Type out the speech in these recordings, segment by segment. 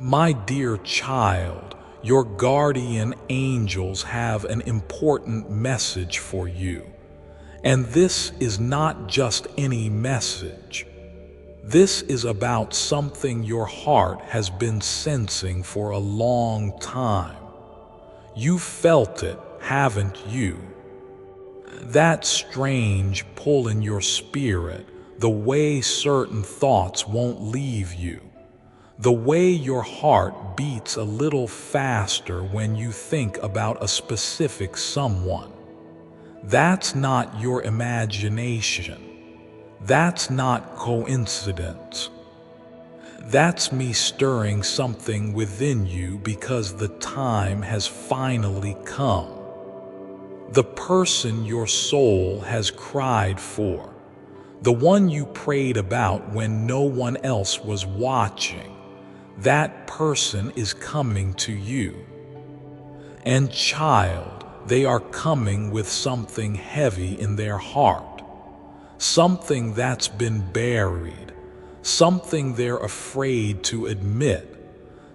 My dear child, your guardian angels have an important message for you. And this is not just any message. This is about something your heart has been sensing for a long time. You've felt it, haven't you? That strange pull in your spirit, the way certain thoughts won't leave you, the way your heart beats a little faster when you think about a specific someone. That's not your imagination. That's not coincidence. That's me stirring something within you because the time has finally come. The person your soul has cried for, the one you prayed about when no one else was watching, that person is coming to you. And child, they are coming with something heavy in their heart, something that's been buried, something they're afraid to admit,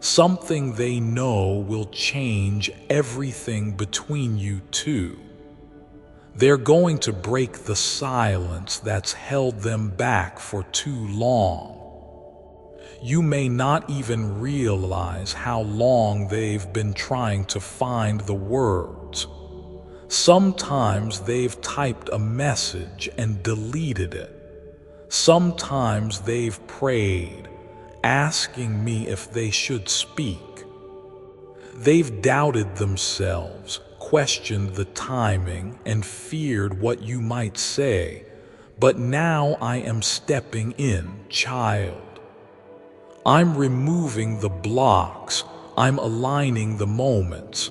something they know will change everything between you two. They're going to break the silence that's held them back for too long. You may not even realize how long they've been trying to find the words. Sometimes they've typed a message and deleted it. Sometimes they've prayed, asking me if they should speak. They've doubted themselves, questioned the timing, and feared what you might say. But now I am stepping in, child. I'm removing the blocks. I'm aligning the moments.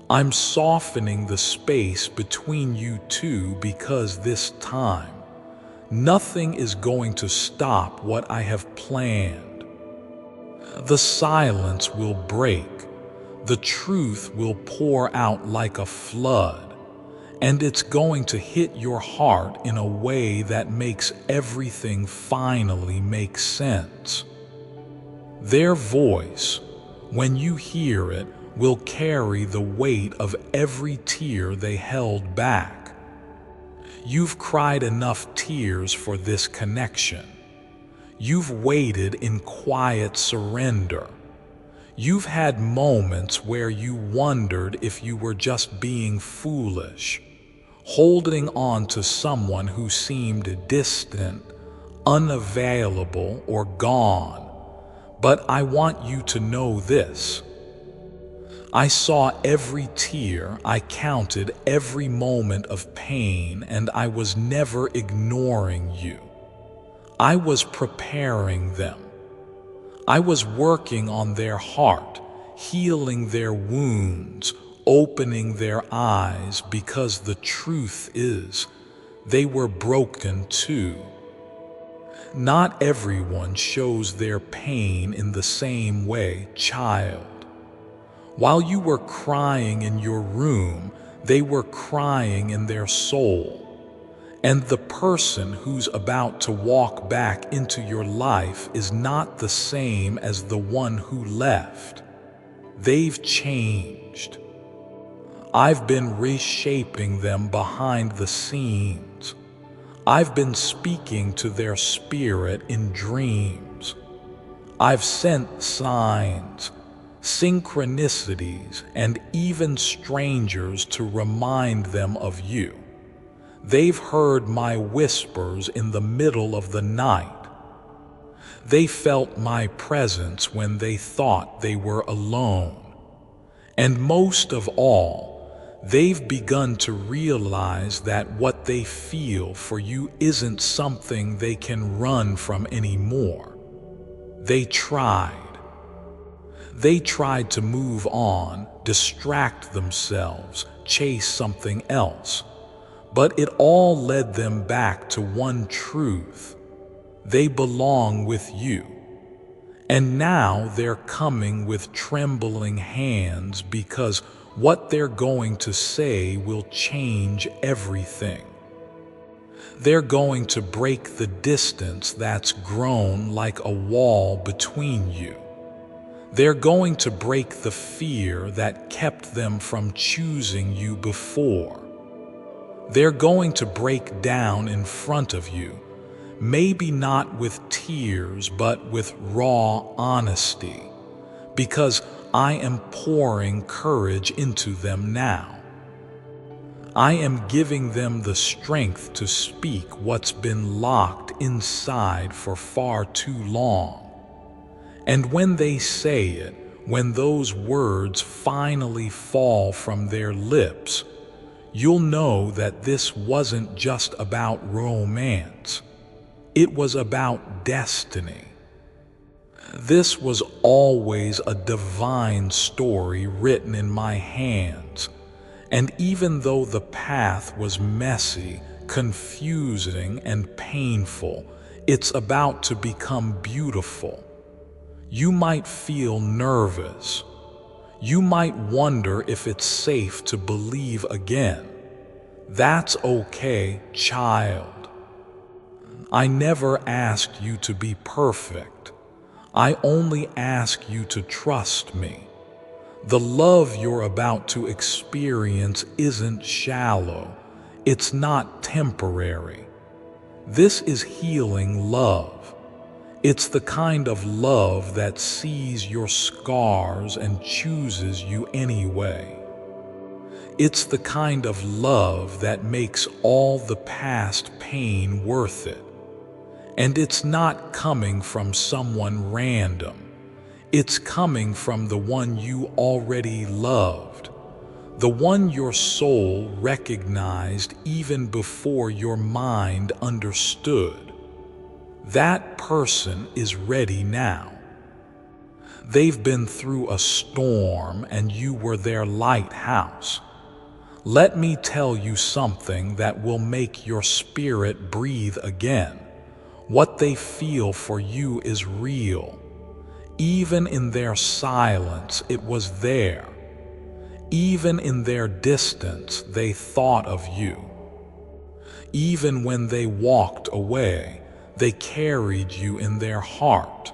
I'm softening the space between you two because this time, nothing is going to stop what I have planned. The silence will break. The truth will pour out like a flood, and it's going to hit your heart in a way that makes everything finally make sense. Their voice, when you hear it, will carry the weight of every tear they held back. You've cried enough tears for this connection. You've waited in quiet surrender. You've had moments where you wondered if you were just being foolish, holding on to someone who seemed distant, unavailable, or gone. But I want you to know this. I saw every tear, I counted every moment of pain, and I was never ignoring you. I was preparing them. I was working on their heart, healing their wounds, opening their eyes, because the truth is, they were broken too. Not everyone shows their pain in the same way, child. While you were crying in your room, they were crying in their soul. And the person who's about to walk back into your life is not the same as the one who left. They've changed. I've been reshaping them behind the scenes. I've been speaking to their spirit in dreams. I've sent signs, synchronicities, and even strangers to remind them of you. They've heard my whispers in the middle of the night. They felt my presence when they thought they were alone. And most of all, they've begun to realize that what they feel for you isn't something they can run from anymore. They tried. They tried to move on, distract themselves, chase something else. But it all led them back to one truth. They belong with you. And now they're coming with trembling hands because what they're going to say will change everything. They're going to break the distance that's grown like a wall between you. They're going to break the fear that kept them from choosing you before. They're going to break down in front of you, maybe not with tears, but with raw honesty, because I am pouring courage into them now. I am giving them the strength to speak what's been locked inside for far too long. And when they say it, when those words finally fall from their lips, you'll know that this wasn't just about romance. It was about destiny. This was always a divine story written in my hands. And even though the path was messy, confusing, and painful, it's about to become beautiful. You might feel nervous. You might wonder if it's safe to believe again. That's okay, child. I never asked you to be perfect. I only ask you to trust me. The love you're about to experience isn't shallow. It's not temporary. This is healing love. It's the kind of love that sees your scars and chooses you anyway. It's the kind of love that makes all the past pain worth it. And it's not coming from someone random. It's coming from the one you already loved, the one your soul recognized even before your mind understood. That person is ready now. They've been through a storm and you were their lighthouse. Let me tell you something that will make your spirit breathe again. What they feel for you is real. Even in their silence, it was there. Even in their distance, they thought of you. Even when they walked away, they carried you in their heart.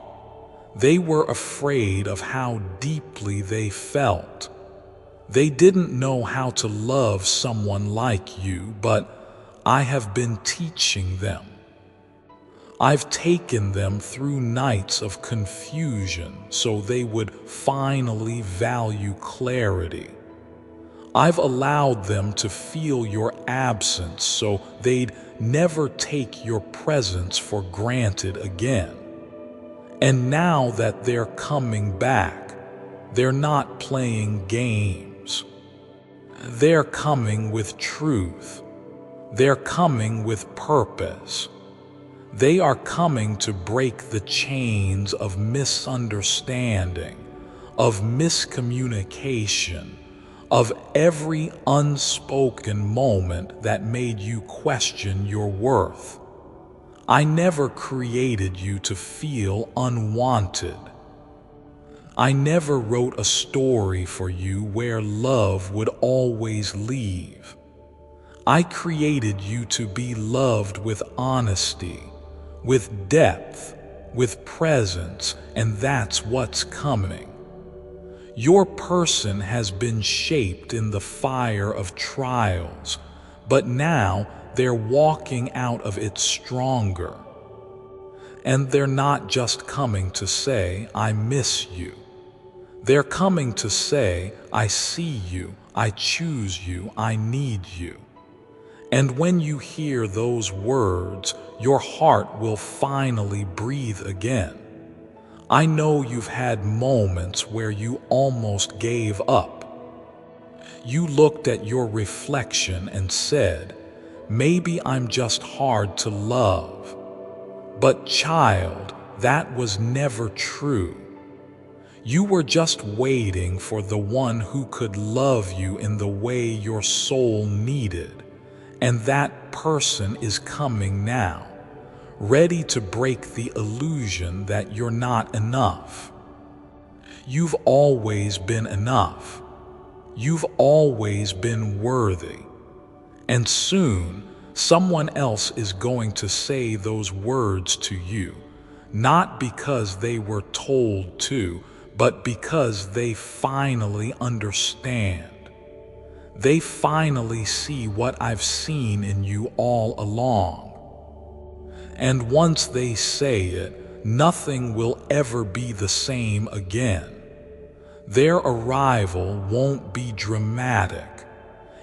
They were afraid of how deeply they felt. They didn't know how to love someone like you, but I have been teaching them. I've taken them through nights of confusion so they would finally value clarity. I've allowed them to feel your absence so they'd never take your presence for granted again. And now that they're coming back, they're not playing games. They're coming with truth. They're coming with purpose. They are coming to break the chains of misunderstanding, of miscommunication, of every unspoken moment that made you question your worth. I never created you to feel unwanted. I never wrote a story for you where love would always leave. I created you to be loved with honesty, with depth, with presence, and that's what's coming. Your person has been shaped in the fire of trials, but now they're walking out of it stronger. And they're not just coming to say, I miss you. They're coming to say, I see you, I choose you, I need you. And when you hear those words, your heart will finally breathe again. I know you've had moments where you almost gave up. You looked at your reflection and said, maybe I'm just hard to love. But child, that was never true. You were just waiting for the one who could love you in the way your soul needed. And that person is coming now, ready to break the illusion that you're not enough. You've always been enough. You've always been worthy. And soon, someone else is going to say those words to you, not because they were told to, but because they finally understand. They finally see what I've seen in you all along. And once they say it, nothing will ever be the same again. Their arrival won't be dramatic.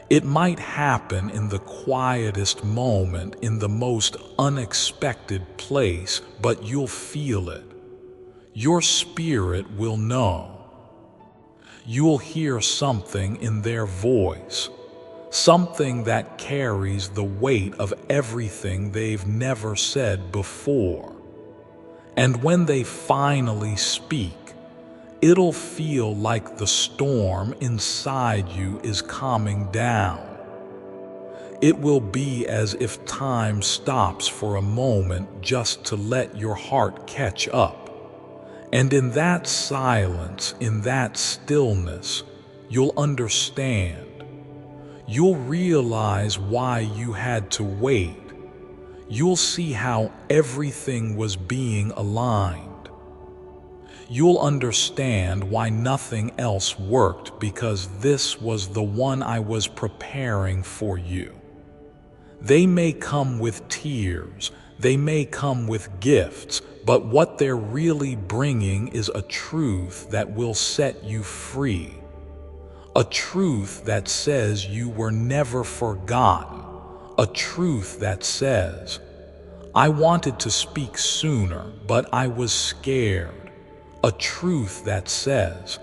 It might happen in the quietest moment, in the most unexpected place, but you'll feel it. Your spirit will know. You'll hear something in their voice, something that carries the weight of everything they've never said before. And when they finally speak, it'll feel like the storm inside you is calming down. It will be as if time stops for a moment just to let your heart catch up. And in that silence, in that stillness, you'll understand. You'll realize why you had to wait. You'll see how everything was being aligned. You'll understand why nothing else worked, because this was the one I was preparing for you. They may come with tears, they may come with gifts, but what they're really bringing is a truth that will set you free. A truth that says you were never forgotten. A truth that says, I wanted to speak sooner, but I was scared. A truth that says,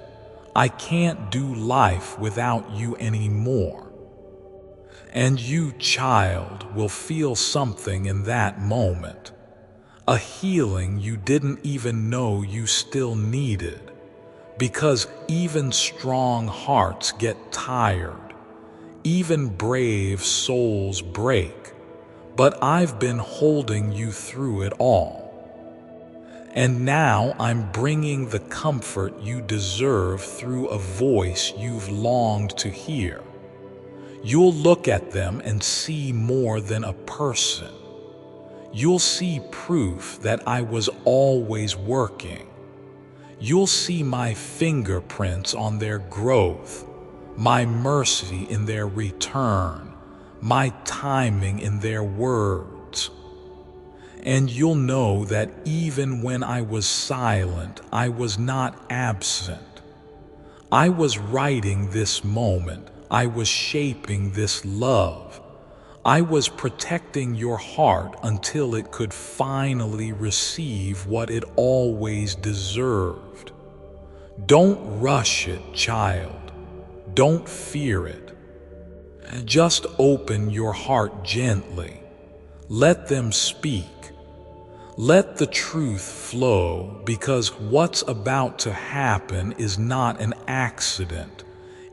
I can't do life without you anymore. And you, child, will feel something in that moment, a healing you didn't even know you still needed, because even strong hearts get tired, even brave souls break, but I've been holding you through it all. And now I'm bringing the comfort you deserve through a voice you've longed to hear. You'll look at them and see more than a person. You'll see proof that I was always working. You'll see my fingerprints on their growth, my mercy in their return, my timing in their words. And you'll know that even when I was silent, I was not absent. I was writing this moment. I was shaping this love. I was protecting your heart until it could finally receive what it always deserved. Don't rush it, child. Don't fear it. Just open your heart gently. Let them speak. Let the truth flow, because what's about to happen is not an accident.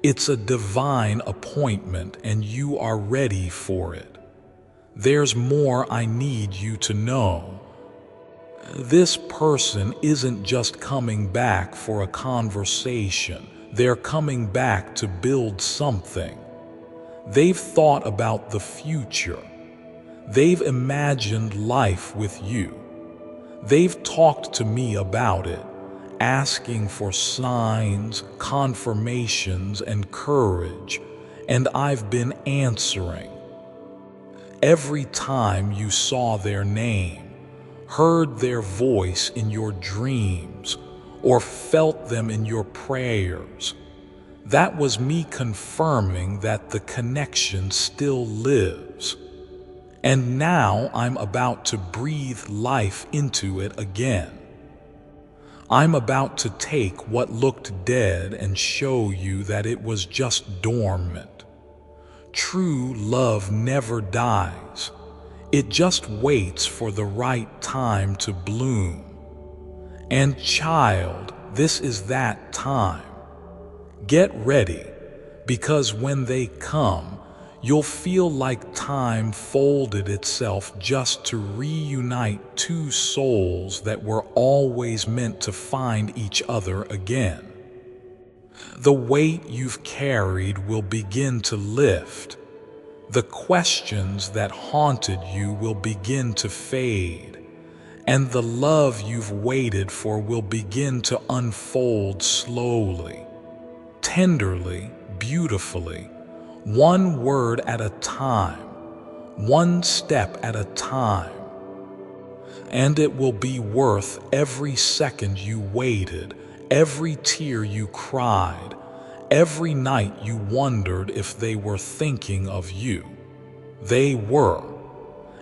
It's a divine appointment, and you are ready for it. There's more I need you to know. This person isn't just coming back for a conversation. They're coming back to build something. They've thought about the future. They've imagined life with you. They've talked to me about it, asking for signs, confirmations, and courage, and I've been answering. Every time you saw their name, heard their voice in your dreams, or felt them in your prayers, that was me confirming that the connection still lives. And now I'm about to breathe life into it again. I'm about to take what looked dead and show you that it was just dormant. True love never dies. It just waits for the right time to bloom. And child, this is that time. Get ready, because when they come, you'll feel like time folded itself just to reunite two souls that were always meant to find each other again. The weight you've carried will begin to lift. The questions that haunted you will begin to fade. and the love you've waited for will begin to unfold slowly, tenderly, beautifully, one word at a time, one step at a time. And it will be worth every second you waited, every tear you cried, every night you wondered if they were thinking of you. They were.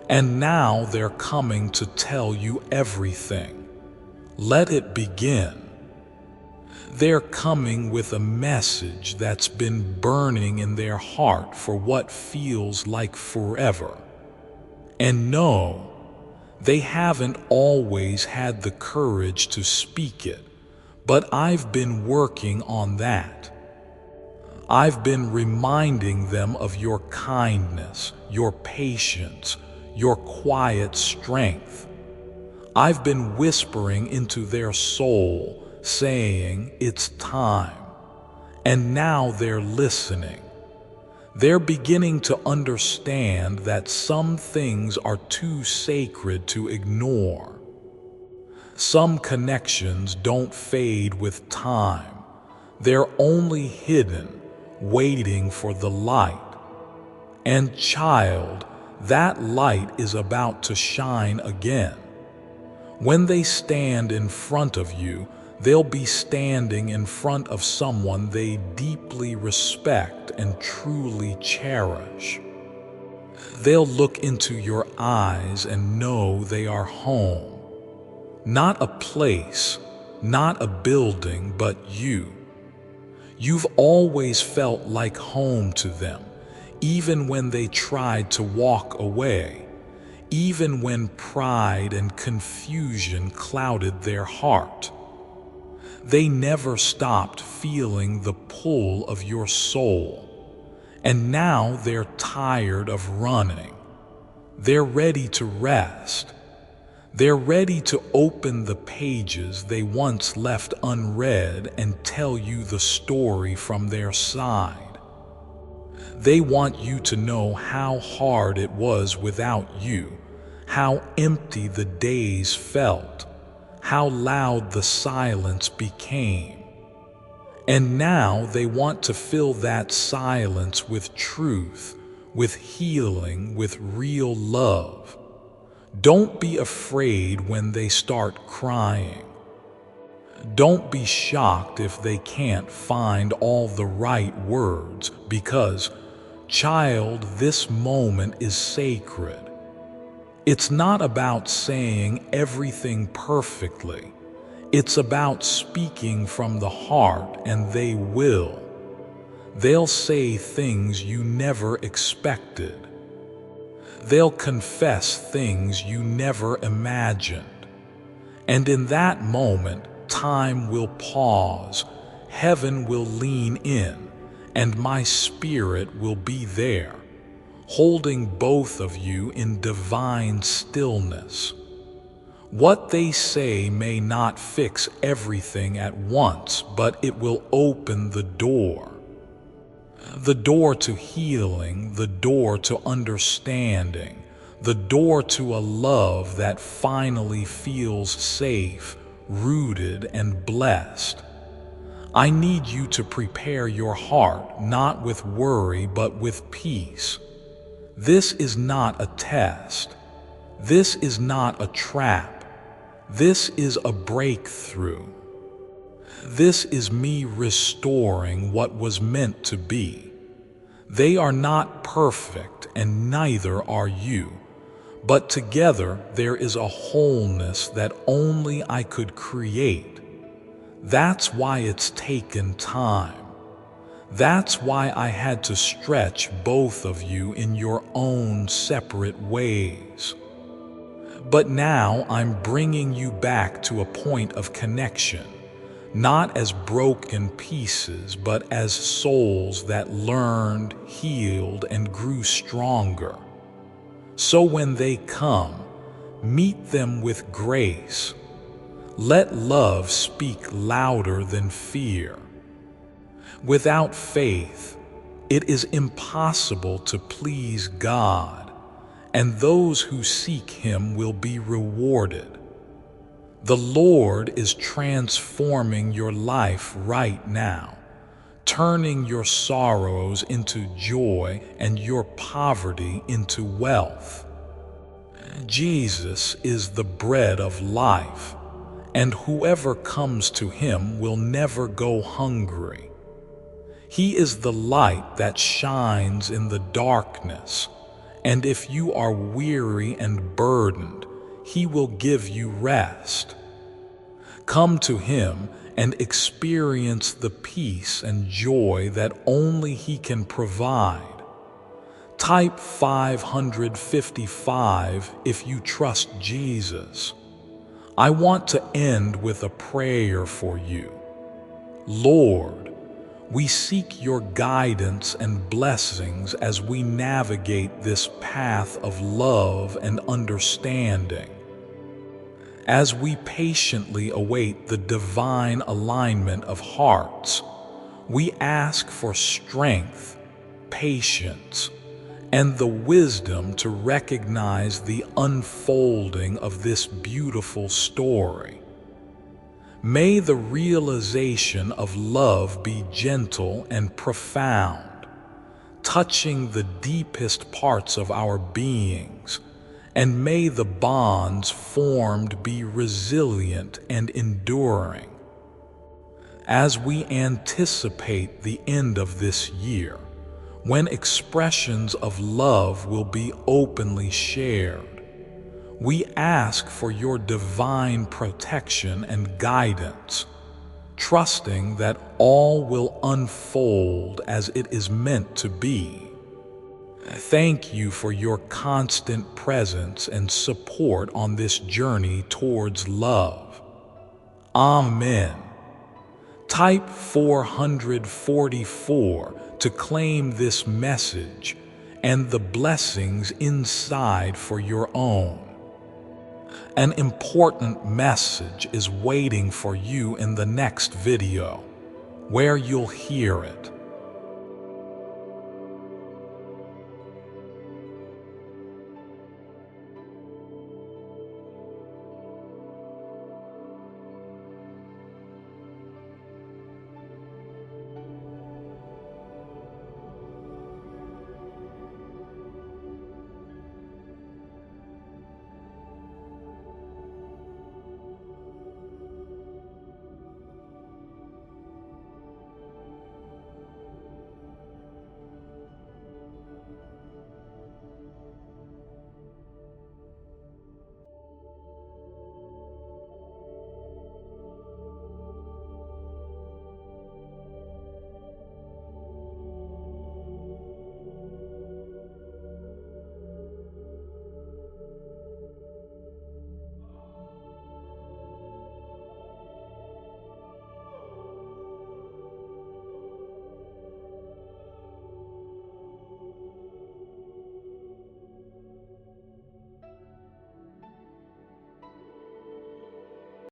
And now they're coming to tell you everything. Let it begin. They're coming with a message that's been burning in their heart for what feels like forever. And no, they haven't always had the courage to speak it, but I've been working on that. I've been reminding them of your kindness, your patience, your quiet strength. I've been whispering into their soul, saying, it's time. And now they're listening. They're beginning to understand that some things are too sacred to ignore. Some connections don't fade with time. They're only hidden, waiting for the light. And child, that light is about to shine again. When they stand in front of you, they'll be standing in front of someone they deeply respect and truly cherish. They'll look into your eyes and know they are home. Not a place, not a building, but you. You've always felt like home to them, even when they tried to walk away, even when pride and confusion clouded their heart. They never stopped feeling the pull of your soul, and now they're tired of running. They're ready to rest. They're ready to open the pages they once left unread and tell you the story from their side. They want you to know how hard it was without you, how empty the days felt, how loud the silence became. And now they want to fill that silence with truth, with healing, with real love. Don't be afraid when they start crying. Don't be shocked if they can't find all the right words, because, child, this moment is sacred. It's not about saying everything perfectly. It's about speaking from the heart, and they will. They'll say things you never expected. They'll confess things you never imagined. And in that moment, time will pause, heaven will lean in, and my spirit will be there, holding both of you in divine stillness. What they say may not fix everything at once, but it will open the door. The door to healing, the door to understanding, the door to a love that finally feels safe, rooted, and blessed. I need you to prepare your heart, not with worry, but with peace. This is not a test. This is not a trap. This is a breakthrough. This is me restoring what was meant to be. They are not perfect, and neither are you. But together there is a wholeness that only I could create. That's why it's taken time. That's why I had to stretch both of you in your own separate ways. But now I'm bringing you back to a point of connection, not as broken pieces, but as souls that learned, healed, and grew stronger. So when they come, meet them with grace. Let love speak louder than fear. Without faith, it is impossible to please God, and those who seek Him will be rewarded. The Lord is transforming your life right now, turning your sorrows into joy and your poverty into wealth. Jesus is the bread of life, and whoever comes to him will never go hungry. He is the light that shines in the darkness, and if you are weary and burdened, he will give you rest. Come to him and experience the peace and joy that only he can provide. Type 555 if you trust Jesus. I want to end with a prayer for you. Lord, we seek your guidance and blessings as we navigate this path of love and understanding. As we patiently await the divine alignment of hearts, we ask for strength, patience, and the wisdom to recognize the unfolding of this beautiful story. May the realization of love be gentle and profound, touching the deepest parts of our beings, and may the bonds formed be resilient and enduring. As we anticipate the end of this year, when expressions of love will be openly shared, we ask for your divine protection and guidance, trusting that all will unfold as it is meant to be. Thank you for your constant presence and support on this journey towards love. Amen. Type 444 to claim this message and the blessings inside for your own. An important message is waiting for you in the next video, where you'll hear it.